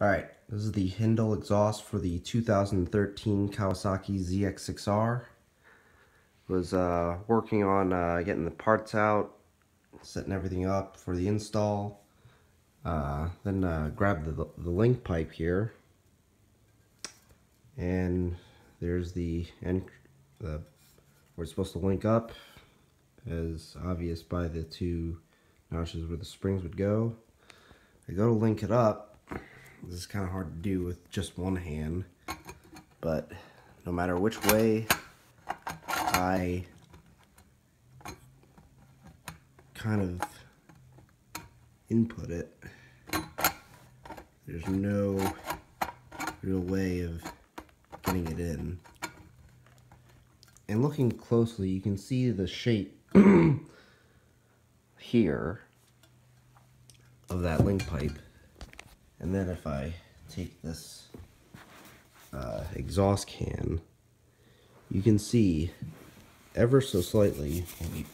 Alright, this is the Hindle exhaust for the 2013 Kawasaki ZX6R. Was working on getting the parts out, setting everything up for the install. Then grabbed the link pipe here, and there's the where it's supposed to link up, as obvious by the two notches where the springs would go. I go to link it up. This is kind of hard to do with just one hand, but no matter which way I kind of input it, there's no real way of getting it in. And looking closely, you can see the shape here of that link pipe. And then if I take this exhaust can, you can see ever so slightly, maybe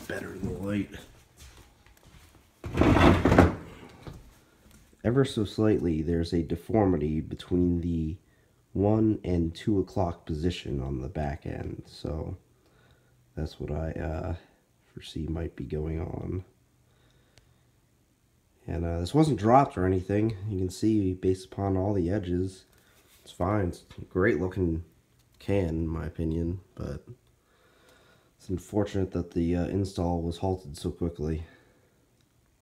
better in the light, ever so slightly there's a deformity between the 1 and 2 o'clock position on the back end. So that's what I foresee might be going on. And this wasn't dropped or anything. You can see, based upon all the edges, it's fine. It's a great looking can, in my opinion, but it's unfortunate that the install was halted so quickly.